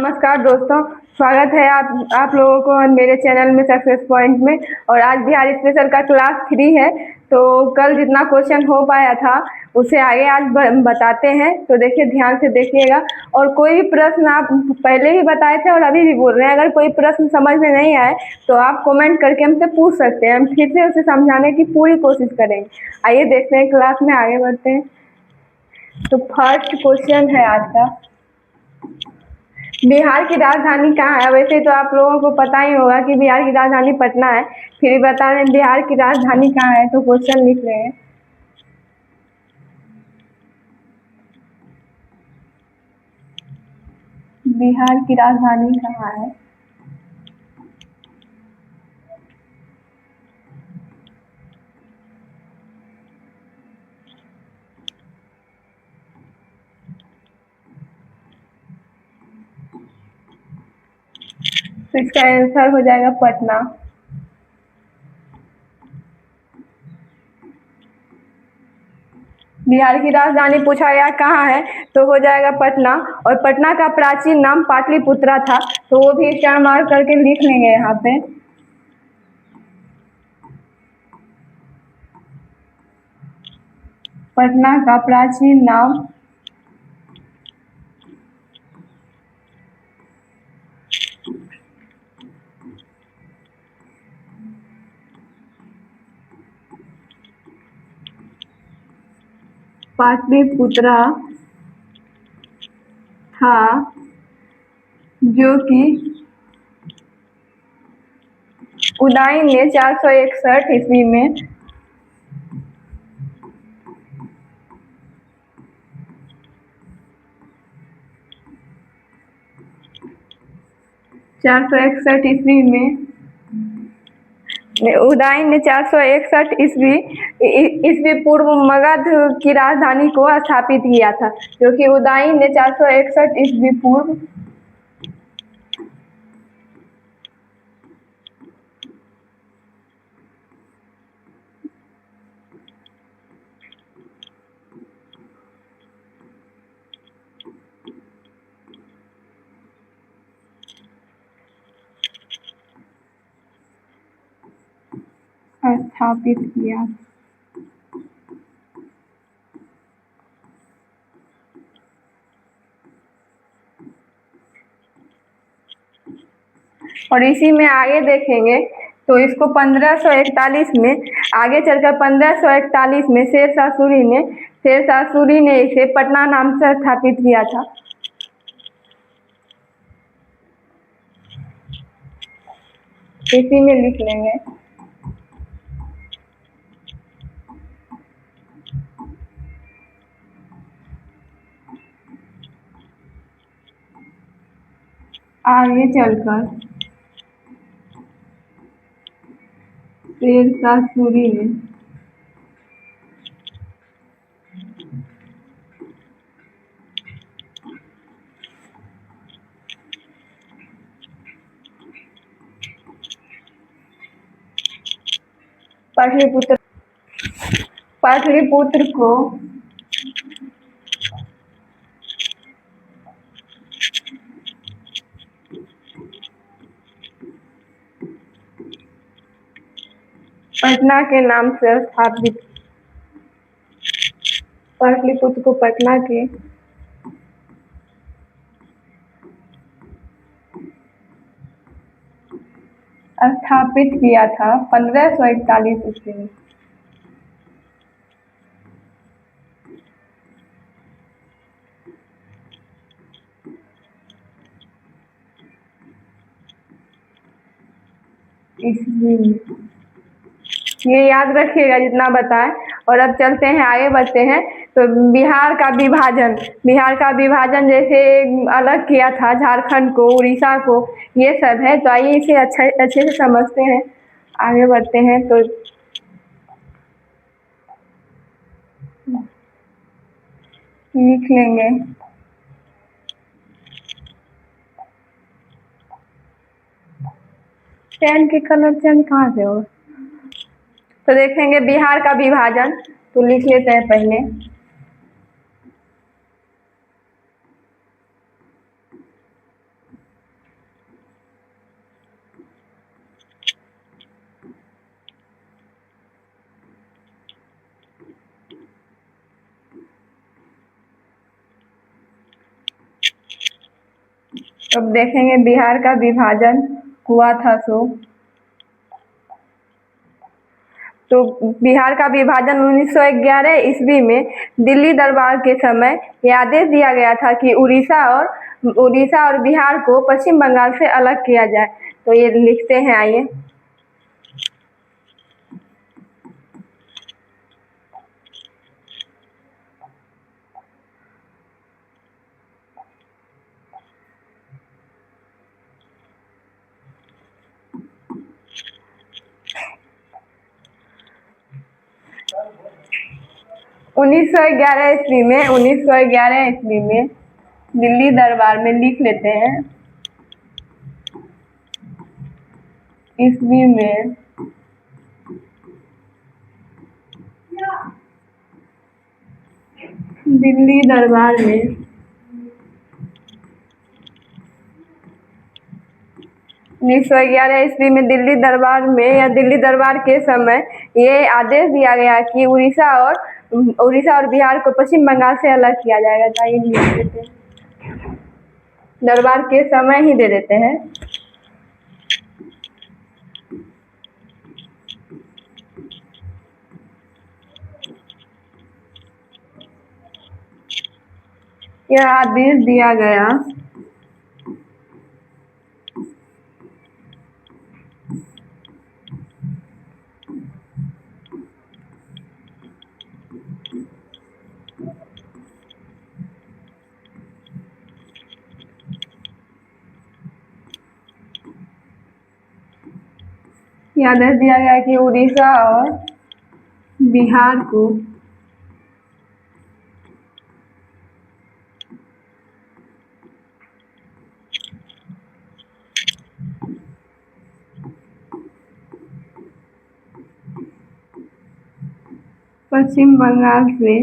नमस्कार दोस्तों, स्वागत है आप लोगों को मेरे चैनल में सक्सेस पॉइंट में। और आज बिहार स्पेशल का क्लास 3 है। तो कल जितना क्वेश्चन हो पाया था उसे आगे आज बताते हैं। तो देखिए, ध्यान से देखिएगा। और कोई भी प्रश्न आप पहले भी बताए थे और अभी भी बोल रहे हैं, अगर कोई प्रश्न समझ में नहीं आए तो आप कमेंट करके हमसे पूछ सकते हैं। हम फिर से उसे समझाने की पूरी कोशिश करेंगे। आइए देखते हैं, क्लास में आगे बढ़ते हैं। तो फर्स्ट क्वेश्चन है आज का, बिहार की राजधानी कहाँ है। वैसे तो आप लोगों को पता ही होगा कि बिहार की राजधानी पटना है। फिर भी बता रहे हैं बिहार की राजधानी कहाँ है। तो क्वेश्चन लिख रहे हैं, बिहार की राजधानी कहाँ है। तो इसका आंसर हो जाएगा पटना। बिहार की राजधानी पूछा गया कहाँ है, तो हो जाएगा पटना। और पटना का प्राचीन नाम पाटलिपुत्रा था। तो वो भी स्टार मार्क करके लिख लेंगे यहाँ पे। पटना का प्राचीन नाम पाटलिपुत्रा था, जो कि उदयन ने 461 ईस्वी में 461 ईस्वी में उदयन ने 461 ईस्वी पूर्व मगध की राजधानी को स्थापित किया था, जो कि उदयन ने 461 ईस्वी पूर्व स्थापित किया। और इसी में आगे देखेंगे तो इसको 1541 में, आगे चलकर 1541 में शेरशाह सूरी ने इसे पटना नाम से स्थापित किया था। इसी में लिख लेंगे। आगे चलकर शेरशाह सूरी ने पाटलिपुत्र को पटना के नाम से स्थापित, पाटलिपुत्र को पटना के स्थापित किया था 1541 ईस्वी में। ये याद रखिएगा जितना बताएं। और अब चलते हैं, आगे बढ़ते हैं। तो बिहार का विभाजन जैसे अलग किया था झारखंड को, उड़ीसा को, ये सब है। तो आइए इसे अच्छे से समझते हैं, आगे बढ़ते हैं। तो लिख लेंगे, पेन के कलर चेंज कहाँ से हो। तो देखेंगे बिहार का विभाजन, तो लिख लेते हैं पहले। अब देखेंगे बिहार का विभाजन हुआ था तो बिहार का विभाजन 1911 ईस्वी में दिल्ली दरबार के समय यह आदेश दिया गया था कि उड़ीसा और बिहार को पश्चिम बंगाल से अलग किया जाए। तो ये लिखते हैं, आइए। 1911 ईस्वी में दिल्ली दरबार में लिख लेते हैं। ईस्वी में दिल्ली दरबार में 1911 ईस्वी में दिल्ली दरबार में या दिल्ली दरबार के समय ये आदेश दिया गया कि उड़ीसा और बिहार को पश्चिम बंगाल से अलग किया जाएगा। ताकि लिख देते हैं, दरबार के समय ही दे देते हैं। यह आदेश दिया गया कि उड़ीसा और बिहार को पश्चिम बंगाल से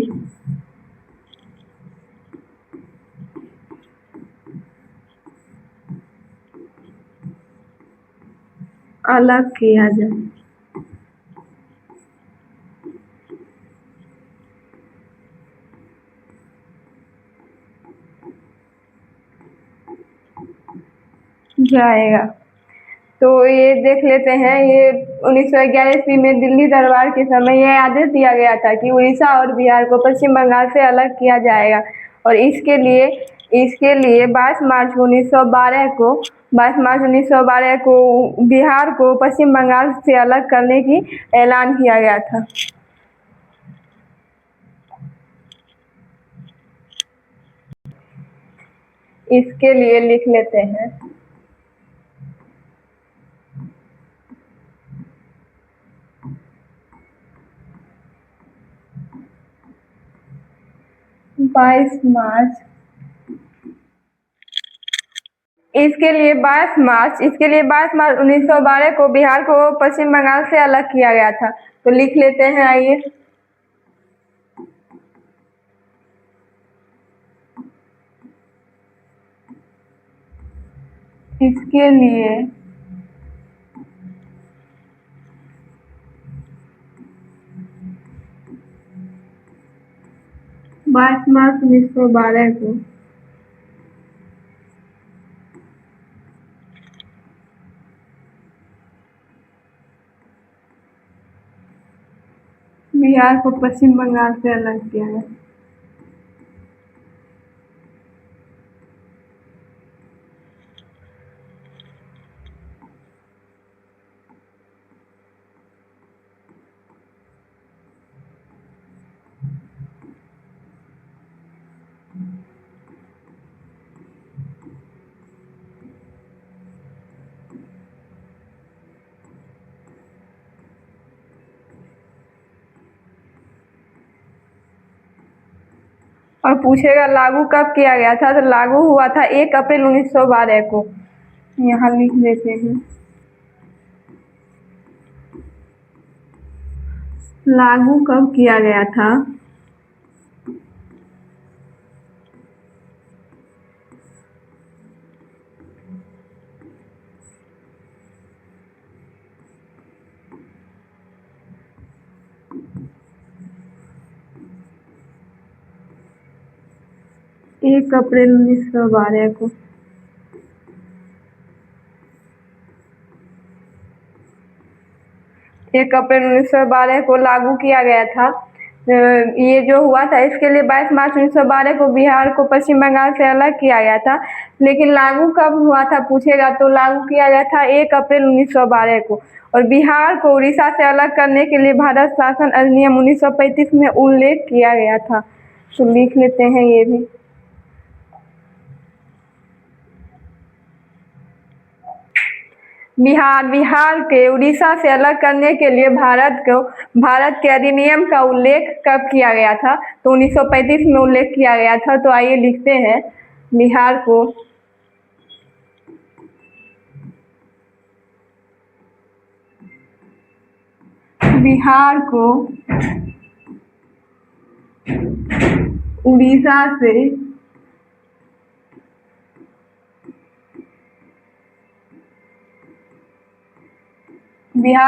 अलग किया जाए। जाएगा। तो ये देख लेते हैं, ये 1911 ईस्वी में दिल्ली दरबार के समय यह आदेश दिया गया था कि उड़ीसा और बिहार को पश्चिम बंगाल से अलग किया जाएगा और इसके लिए 22 मार्च 1912 को बिहार को पश्चिम बंगाल से अलग करने की ऐलान किया गया था। इसके लिए लिख लेते हैं, इसके लिए 22 मार्च 1912 को बिहार को पश्चिम बंगाल से अलग किया गया था। तो लिख लेते हैं, आइए। इसके लिए 22 मार्च 1912 को बिहार को पश्चिम बंगाल से अलग किया गया। और पूछेगा लागू कब किया गया था, तो लागू हुआ था 1 अप्रैल 1912 को। यहाँ लिख देते हैं, लागू कब किया गया था। एक अप्रैल 1912 को। 1 अप्रैल 1912 को लागू किया गया था। ये जो हुआ था इसके लिए 22 मार्च 1912 को बिहार को पश्चिम बंगाल से अलग किया गया था। लेकिन लागू कब हुआ था पूछेगा तो लागू किया गया था 1 अप्रैल 1912 को। और बिहार को उड़ीसा से अलग करने के लिए भारत शासन अधिनियम 1935 में उल्लेख किया गया था। तो लिख लेते हैं ये भी। बिहार के उड़ीसा से अलग करने के लिए भारत के अधिनियम का उल्लेख कब किया गया था? तो 1935 में उल्लेख किया गया था। तो आइए लिखते हैं बिहार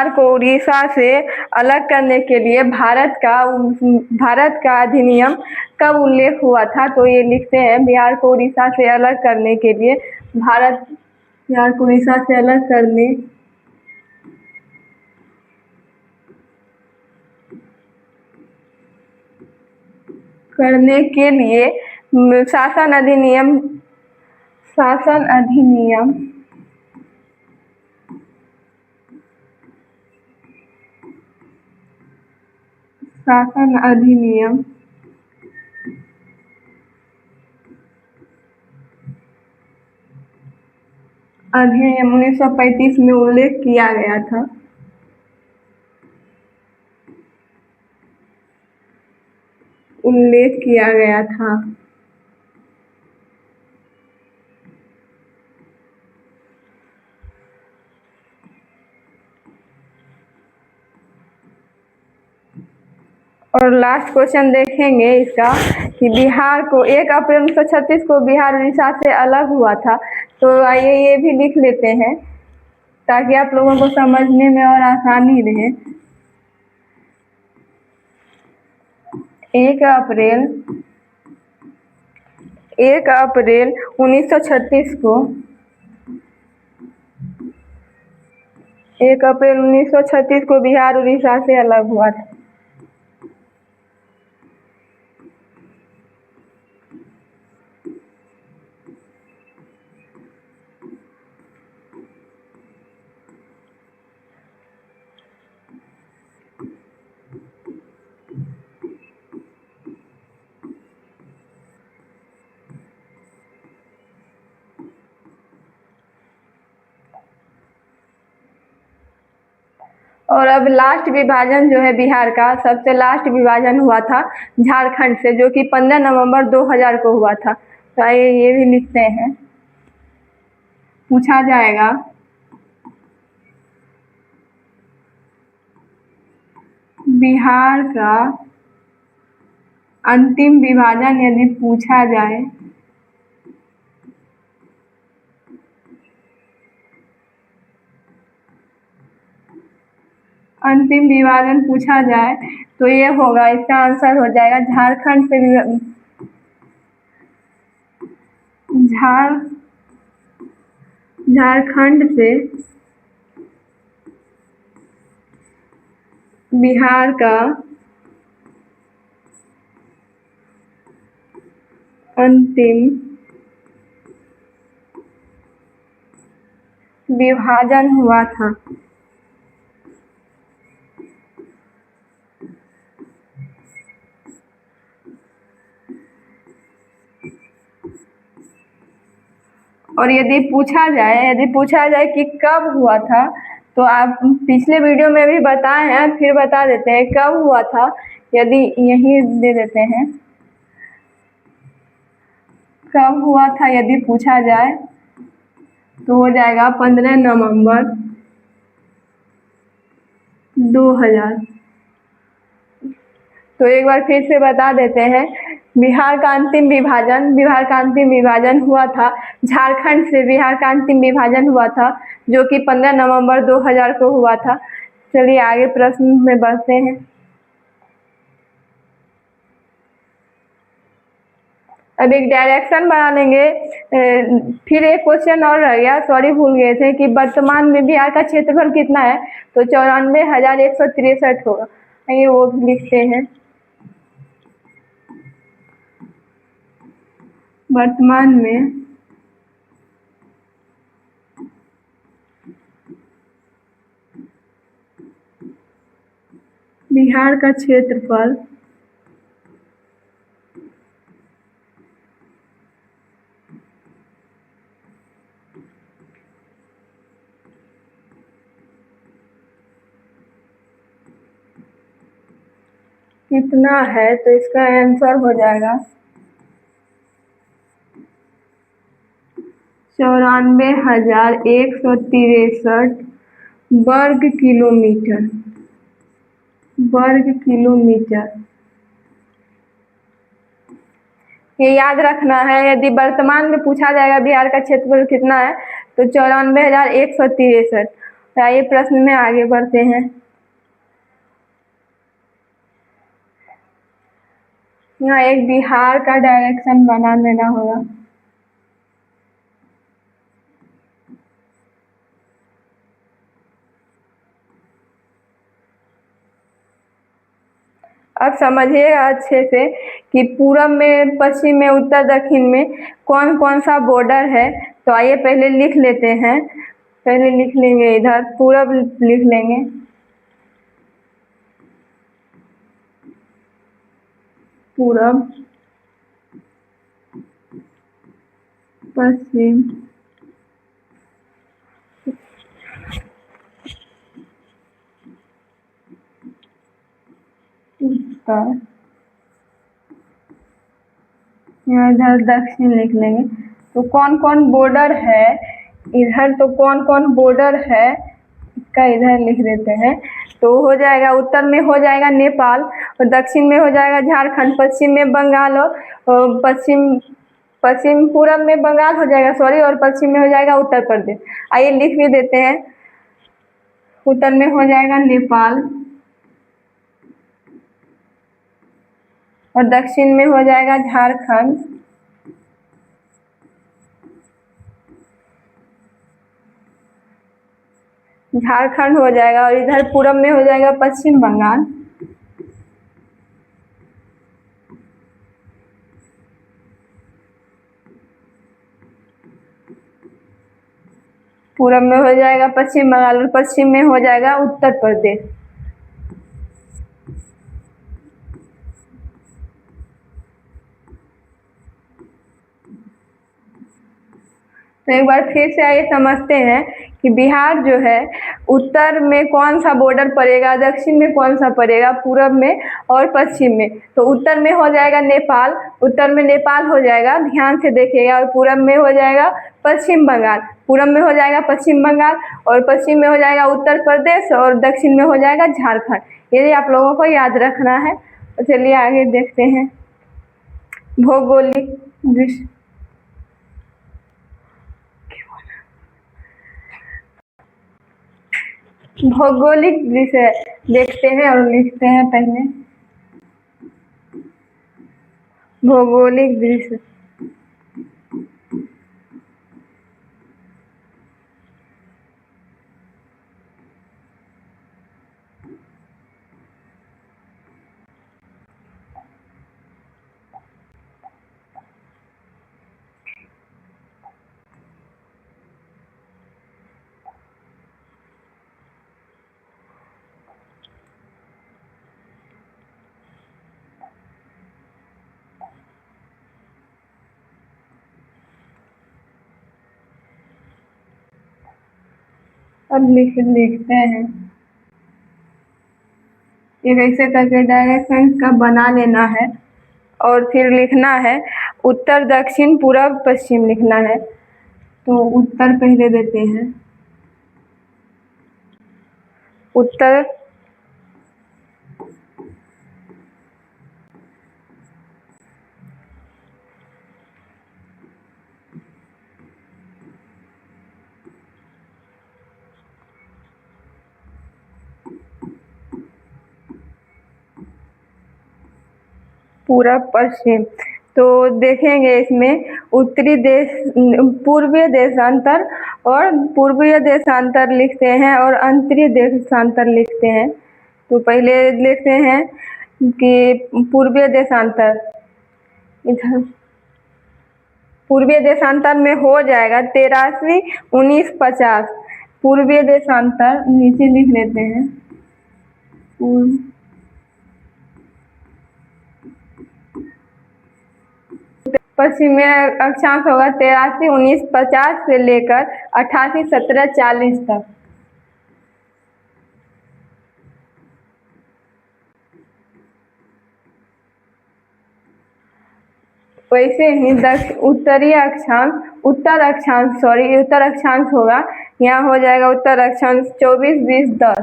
को उड़ीसा से अलग करने के लिए भारत का अधिनियम कब उल्लेख हुआ था? तो ये लिखते हैं बिहार को उड़ीसा से अलग करने के लिए बिहार को उड़ीसा से अलग करने के लिए शासन अधिनियम 1935 में उल्लेख किया गया था। और लास्ट क्वेश्चन देखेंगे इसका कि बिहार को 1 अप्रैल 1936 को बिहार उड़ीसा से अलग हुआ था। तो आइए ये भी लिख लेते हैं ताकि आप लोगों को समझने में और आसानी रहे। 1 अप्रैल 1936 को 1 अप्रैल 1936 को बिहार उड़ीसा से अलग हुआ था। और अब लास्ट विभाजन जो है बिहार का सबसे लास्ट विभाजन हुआ था झारखंड से, जो कि 15 नवंबर 2000 को हुआ था। तो आइए ये भी लिखते हैं, पूछा जाएगा बिहार का अंतिम विभाजन यदि पूछा जाए तो ये होगा, इसका आंसर हो जाएगा झारखंड से बिहार का अंतिम विभाजन हुआ था। और यदि पूछा जाए कि कब हुआ था, तो आप पिछले वीडियो में भी बताए हैं, फिर बता देते हैं कब हुआ था। यदि यही दे देते हैं कब हुआ था, यदि पूछा जाए तो हो जाएगा 15 नवंबर 2000। तो एक बार फिर से बता देते हैं, बिहार का अंतिम विभाजन हुआ था झारखंड से। बिहार का अंतिम विभाजन हुआ था जो कि 15 नवंबर 2000 को हुआ था। चलिए आगे प्रश्न में बढ़ते हैं। अब एक डायरेक्शन बना लेंगे। फिर एक क्वेश्चन और रह गया, सॉरी भूल गए थे कि वर्तमान में बिहार का क्षेत्रफल कितना है, तो 94,163 होगा। आइए वो भी लिखते हैं। वर्तमान में बिहार का क्षेत्रफल कितना है, तो इसका आंसर हो जाएगा 94,163 वर्ग किलोमीटर। ये याद रखना है, यदि वर्तमान में पूछा जाएगा बिहार का क्षेत्रफल कितना है, तो 94,163। तो आइए प्रश्न में आगे बढ़ते हैं। यहाँ एक बिहार का डायरेक्शन बना लेना होगा। अब समझिएगा अच्छे से कि पूरब में, पश्चिम में, उत्तर दक्षिण में कौन कौन सा बॉर्डर है। तो आइए पहले लिख लेते हैं। पहले लिख लेंगे, इधर पूरब लिख लेंगे। पूरब, पश्चिम, उत्तर, इधर दक्षिण लिख लेंगे। तो कौन कौन बॉर्डर है इधर, तो कौन कौन बॉर्डर है इसका इधर लिख देते हैं। तो हो जाएगा, उत्तर में हो जाएगा नेपाल, और दक्षिण में हो जाएगा झारखंड, पश्चिम में बंगाल, और पश्चिम पूरब में बंगाल हो जाएगा, सॉरी, और पश्चिम में हो जाएगा उत्तर प्रदेश। आइए लिख भी देते हैं। उत्तर में हो जाएगा नेपाल, और दक्षिण में हो जाएगा झारखंड, हो जाएगा, और इधर पूरब में हो जाएगा पश्चिम बंगाल। पूरब में हो जाएगा पश्चिम बंगाल, और पश्चिम में हो जाएगा उत्तर प्रदेश। तो एक बार फिर से आइए समझते हैं कि बिहार जो है, उत्तर में कौन सा बॉर्डर पड़ेगा, दक्षिण में कौन सा पड़ेगा, पूरब में और पश्चिम में। तो उत्तर में हो जाएगा नेपाल, उत्तर में नेपाल हो जाएगा, ध्यान से देखिएगा, और पूरब में हो जाएगा पश्चिम बंगाल, पूरब में हो जाएगा पश्चिम बंगाल, और पश्चिम में हो जाएगा उत्तर प्रदेश, और दक्षिण में हो जाएगा झारखंड। ये आप लोगों को याद रखना है। तो चलिए आगे देखते हैं। भौगोलिक दृश्य, भौगोलिक दृश्य देखते हैं और लिखते हैं पहले। भौगोलिक दृश्य, अब लिखते हैं। एक ऐसे करके डायरेक्शन का बना लेना है, और फिर लिखना है उत्तर, दक्षिण, पूरब, पश्चिम लिखना है। तो उत्तर पहले देते हैं। उत्तर, पूरब, पश्चिम। तो देखेंगे इसमें पूर्वीय देशांतर और पूर्वीय देशांतर लिखते हैं और अंतरीय देशांतर लिखते हैं। तो पहले लिखते हैं कि पूर्वीय देशांतर, इधर पूर्वीय देशांतर में हो जाएगा 83 19 50। पूर्वीय देशांतर नीचे लिख लेते हैं, पश्चिमी अक्षांश होगा 83 19 50 से लेकर 88 17 40 तक। वैसे ही उत्तर अक्षांश होगा, यहाँ हो जाएगा उत्तर अक्षांश 24 20 10,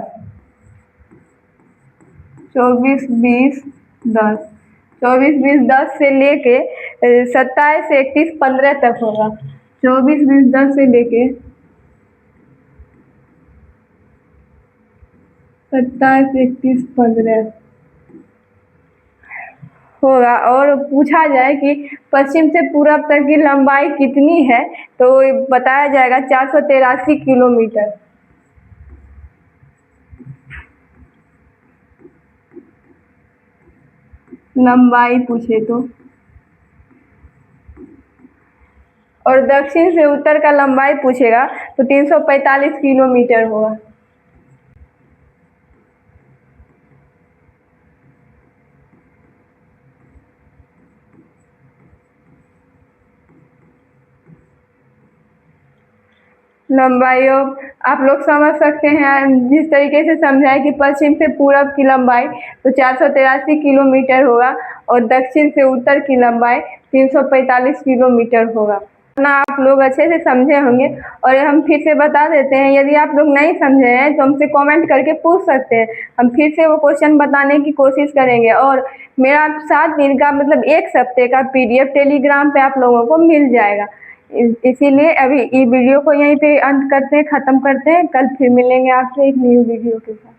24 20 10, 24 20 10 से लेके 27 31 15 तक होगा। 24 20 10 से लेके 27 31 15 होगा। और पूछा जाए कि पश्चिम से पूरब तक की लंबाई कितनी है, तो बताया जाएगा 483 किलोमीटर। लंबाई पूछे तो, और दक्षिण से उत्तर का लंबाई पूछेगा तो 345 किलोमीटर होगा। लंबाई आप लोग समझ सकते हैं, जिस तरीके से समझाए कि पश्चिम से पूरब की लंबाई तो 483 किलोमीटर होगा और दक्षिण से उत्तर की लंबाई 345 किलोमीटर होगा। ना आप लोग अच्छे से समझे होंगे। और हम फिर से बता देते हैं, यदि आप लोग नहीं समझे हैं तो हमसे कमेंट करके पूछ सकते हैं, हम फिर से वो क्वेश्चन बताने की कोशिश करेंगे। और मेरा 7 दिन का मतलब 1 हफ्ते का PDF टेलीग्राम पे आप लोगों को मिल जाएगा। इसीलिए अभी ये वीडियो को यहीं पे अंत करते हैं, ख़त्म करते हैं। कल फिर मिलेंगे आपसे एक न्यू वीडियो के साथ।